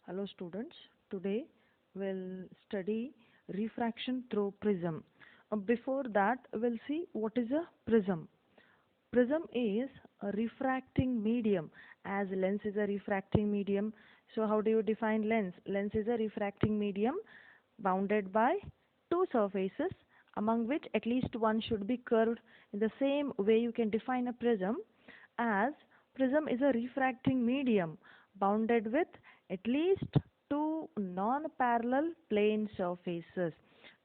Hello students, today we'll study refraction through prism. Before that, we'll see what is a prism. Prism is a refracting medium, as lens is a refracting medium. So how do you define lens? Lens is a refracting medium bounded by two surfaces, among which at least one should be curved. In the same way you can define a prism, as prism is a refracting medium bounded with at least two non-parallel plane surfaces.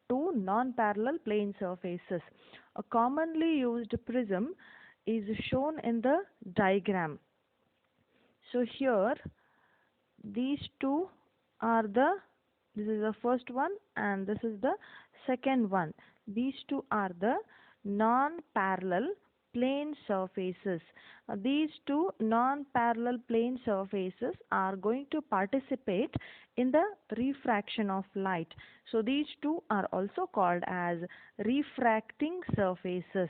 Two non-parallel plane surfaces. A commonly used prism is shown in the diagram. So here these two are this is the first one and this is the second one. These two are the non-parallel plane surfaces. These two non-parallel plane surfaces are going to participate in the refraction of light. So these two are also called as refracting surfaces.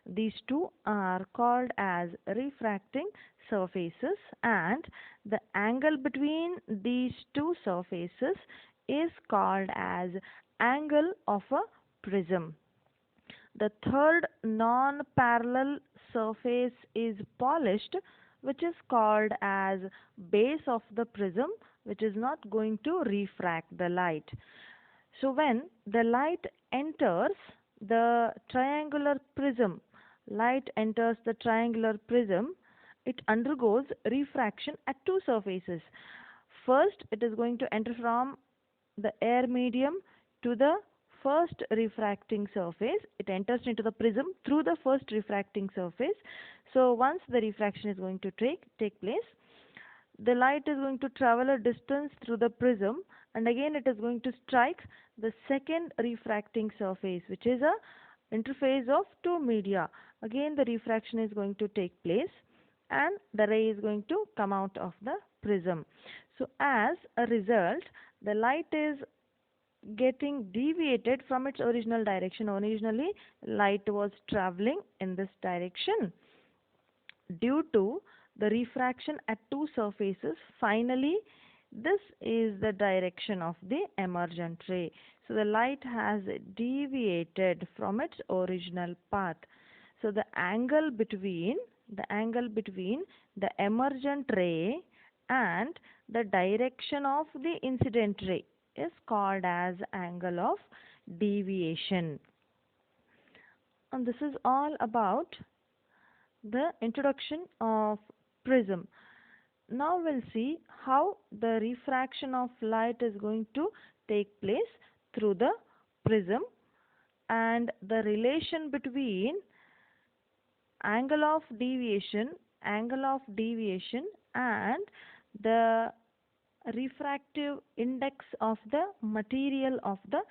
These two are called as refracting surfaces, and the angle between these two surfaces is called as angle of a prism. The third non-parallel surface is polished, which is called as base of the prism, which is not going to refract the light. So when the light enters the triangular prism, light enters the triangular prism, it undergoes refraction at two surfaces. First, it is going to enter from the air medium to the first refracting surface. It enters into the prism through the first refracting surface. So once the refraction is going to take place, the light is going to travel a distance through the prism, and again it is going to strike the second refracting surface, which is a interface of two media. Again the refraction is going to take place and the ray is going to come out of the prism. So as a result, the light is getting deviated from its original direction. Originally light was traveling in this direction. Due to the refraction at two surfaces, finally this is the direction of the emergent ray. So the light has deviated from its original path. So the angle between the emergent ray and the direction of the incident ray is called as angle of deviation. And this is all about the introduction of prism. Now we'll see how the refraction of light is going to take place through the prism, and the relation between angle of deviation and the refractive index of the material of the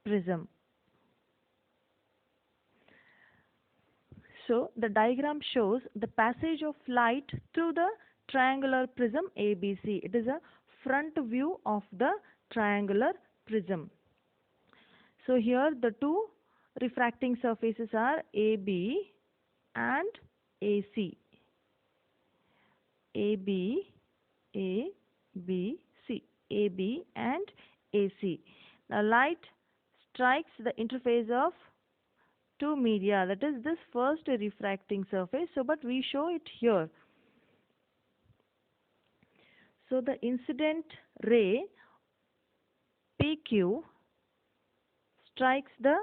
prism. So the diagram shows the passage of light through the triangular prism ABC. It is a front view of the triangular prism. So here the two refracting surfaces are AB and AC. AB, A, B, C. AB and AC. Now light strikes the interface of two media, that is this first refracting surface. So but we show it here. So the incident ray PQ strikes the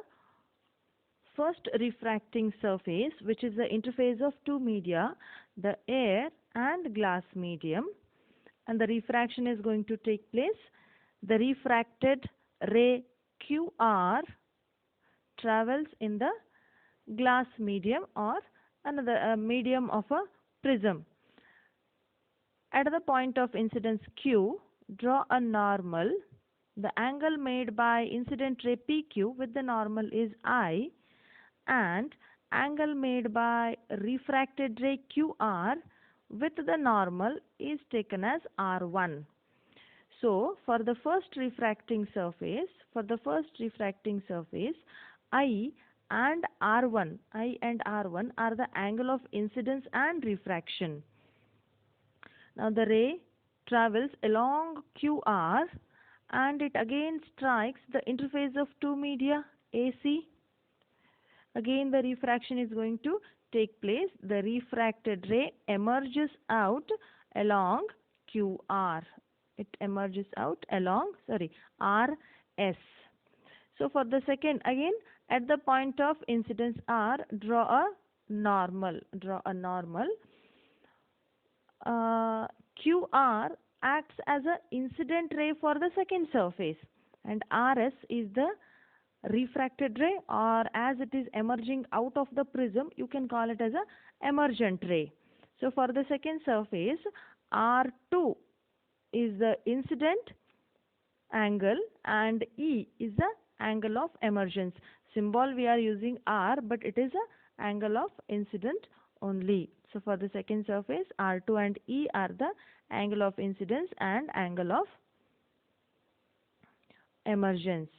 first refracting surface, which is the interface of two media, the air and glass medium, and the refraction is going to take place. The refracted ray QR travels in the glass medium or another medium of a prism. At the point of incidence Q, draw a normal. The angle made by incident ray PQ with the normal is I, and angle made by refracted ray QR with the normal is taken as R1. So for the first refracting surface, I and R1 are the angle of incidence and refraction. Now the ray travels along QR and it again strikes the interface of two media AC. Again the refraction is going to take place. The refracted ray emerges out along QR. It emerges out along, RS. So for the second, again at the point of incidence R, draw a normal. QR acts as an incident ray for the second surface, and RS is the refracted ray, or as it is emerging out of the prism, you can call it as a emergent ray. So for the second surface, R2 is the incident angle and E is the angle of emergence. Symbol we are using R, but it is a angle of incident only. So for the second surface, R2 and E are the angle of incidence and angle of emergence.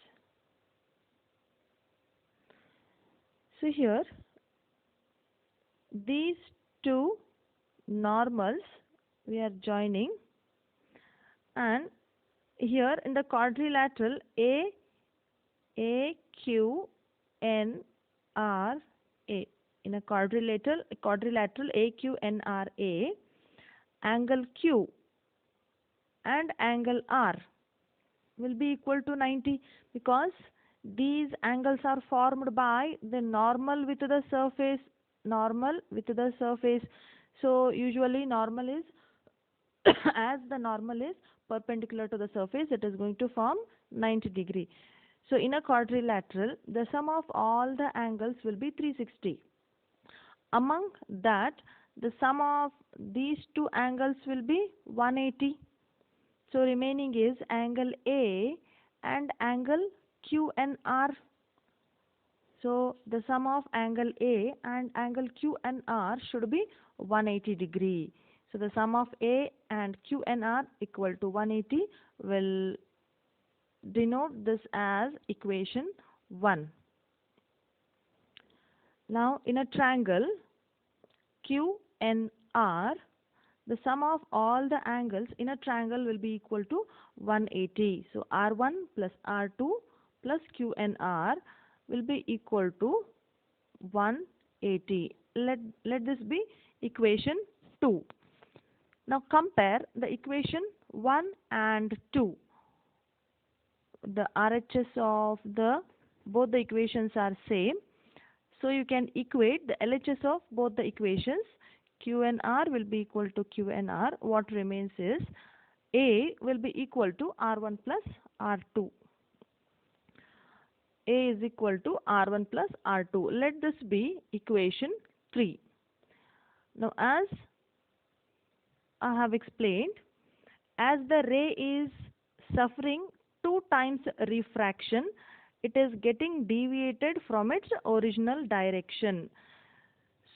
So here these two normals we are joining, and here in the quadrilateral AQNRA, in a quadrilateral AQNRA, angle Q and angle R will be equal to 90, because these angles are formed by the normal with the surface. So usually normal is as the normal is perpendicular to the surface, it is going to form 90 degree. So in a quadrilateral, the sum of all the angles will be 360. Among that, the sum of these two angles will be 180. So remaining is angle A and angle Q and R. So the sum of angle A and angle Q and R should be 180 degree. So the sum of A and Q and R equal to 180. Will denote this as equation 1. Now in a triangle QNR, the sum of all the angles in a triangle will be equal to 180. So R1 plus R2 plus QNR will be equal to 180. Let this be equation 2. Now compare the equation 1 and 2. The RHS of both the equations are same. So you can equate the LHS of both the equations. Q and R will be equal to Q and R. What remains is A will be equal to R1 plus R2. A is equal to R1 plus R2. Let this be equation 3. Now as I have explained, as the ray is suffering 2 times refraction, it is getting deviated from its original direction.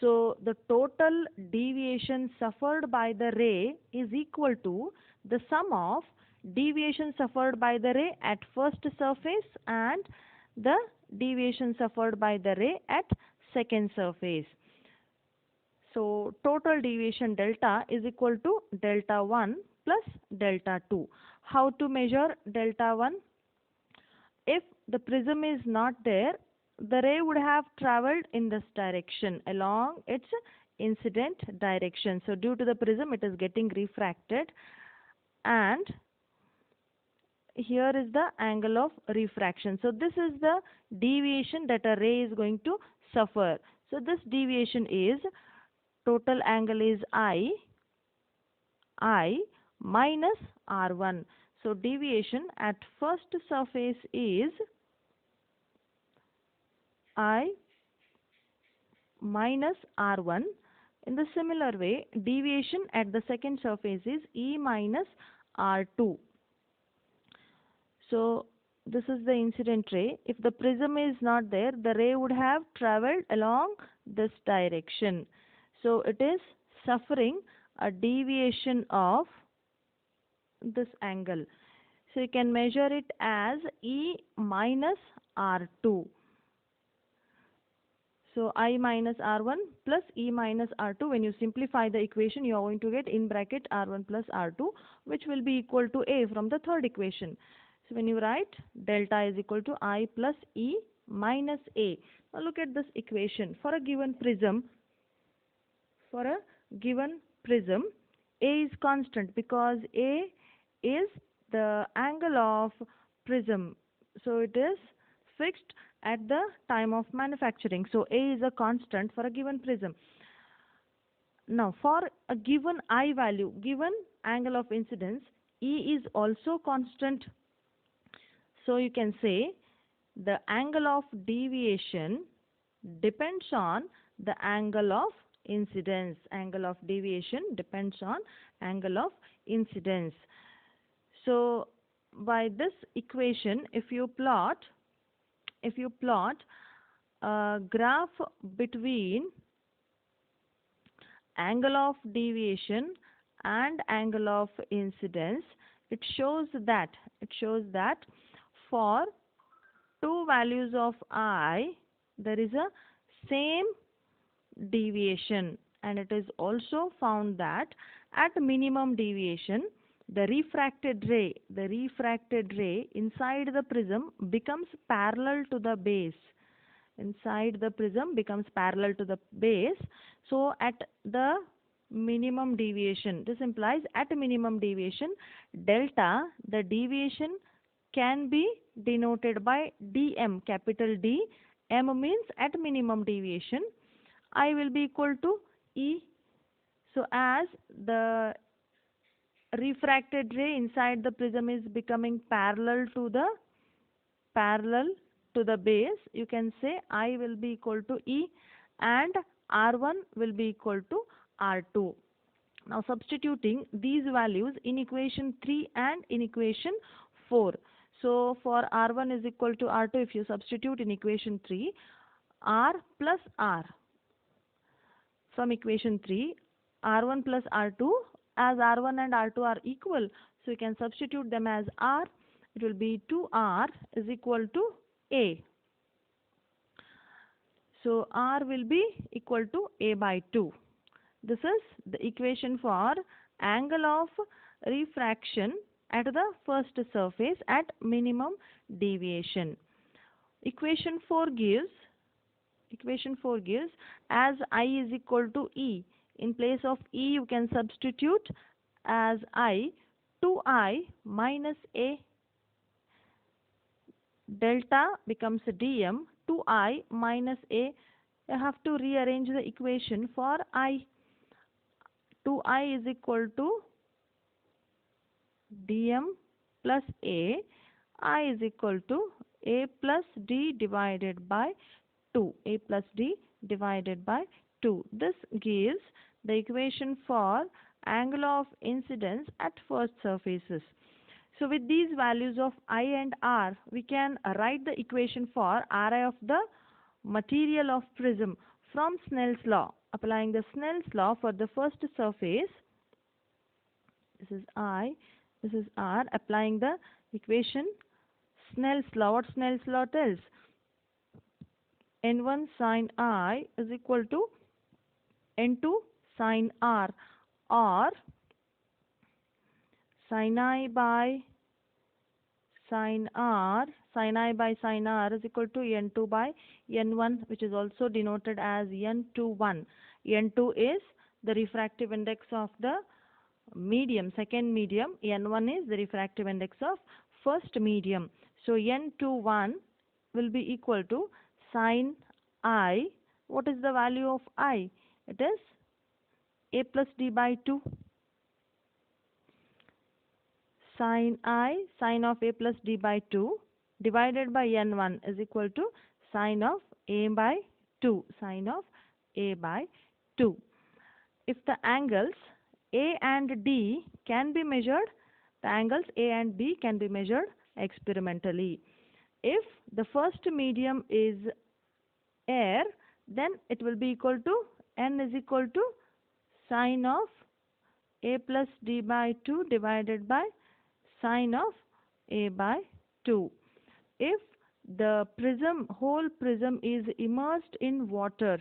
So the total deviation suffered by the ray is equal to the sum of deviation suffered by the ray at first surface and the deviation suffered by the ray at second surface. So total deviation delta is equal to delta 1 plus delta 2. How to measure delta 1? If the prism is not there, the ray would have traveled in this direction along its incident direction. So due to the prism, it is getting refracted, and here is the angle of refraction. So this is the deviation that a ray is going to suffer. So this deviation is, total angle is I minus R1. So deviation at first surface is I minus R1. In the similar way, deviation at the second surface is E minus R2. So this is the incident ray. If the prism is not there, the ray would have traveled along this direction. So it is suffering a deviation of this angle. So you can measure it as E minus R2. So I minus R1 plus E minus R2. When you simplify the equation, you are going to get in bracket R1 plus R2, which will be equal to A from the third equation. So when you write delta is equal to I plus E minus A. Now look at this equation. For a given prism, A is constant because A is the angle of prism. So it is fixed at the time of manufacturing. So A is a constant for a given prism. Now for a given I value, given angle of incidence, E is also constant. So you can say the angle of deviation depends on the angle of incidence. Angle of deviation depends on angle of incidence. So by this equation, if you plot a graph between angle of deviation and angle of incidence, it shows that for two values of I, there is a same deviation, and it is also found that at minimum deviation, the refracted ray inside the prism becomes parallel to the base. Inside the prism becomes parallel to the base. So at the minimum deviation, this implies at minimum deviation, delta, the deviation can be denoted by dm, capital D. M means at minimum deviation. I will be equal to E. So as the refracted ray inside the prism is becoming parallel to the base, you can say I will be equal to E and R1 will be equal to R2. Now substituting these values in equation 3 and in equation 4. So for R1 is equal to R2, if you substitute in equation 3, R plus R from equation 3, R1 plus R2, as R1 and R2 are equal, so you can substitute them as R. It will be 2R is equal to A. So R will be equal to A by 2. This is the equation for angle of refraction at the first surface at minimum deviation. Equation 4 gives as I is equal to E. In place of E, you can substitute as I 2I minus A. Delta becomes dm 2I minus A. You have to rearrange the equation for I. 2I is equal to dm plus A. I is equal to A plus D divided by 2. A plus D divided by 2. This gives the equation for angle of incidence at first surfaces. So with these values of I and R, we can write the equation for Ri of the material of prism from Snell's law. Applying the Snell's law for the first surface, this is I, this is R. Applying the equation Snell's law, what Snell's law tells? N1 sin I is equal to N2 sin R, or sin I by sin R, sin I by sin R is equal to N2 by N1, which is also denoted as N21. N2 is the refractive index of the medium, second medium. N1 is the refractive index of first medium. So N21 will be equal to sin I. What is the value of I? It is A plus D by 2. Sin I, sin of A plus D by 2 divided by N1 is equal to sin of A by 2. Sin of A by 2. If the angles A and D can be measured, the angles A and B can be measured experimentally. If the first medium is air, then it will be equal to N is equal to sin of A plus D by 2 divided by sin of A by 2. If the whole prism is immersed in water,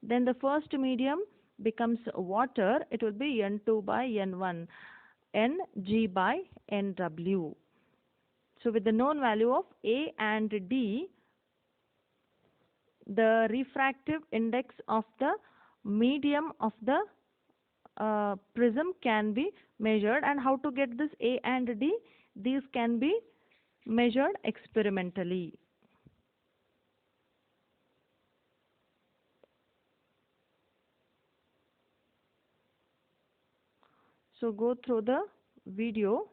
then the first medium becomes water. It will be N2 by N1, Ng by Nw. So with the known value of A and D, the refractive index of the medium of the prism can be measured. And how to get this A and D? These can be measured experimentally. So go through the video.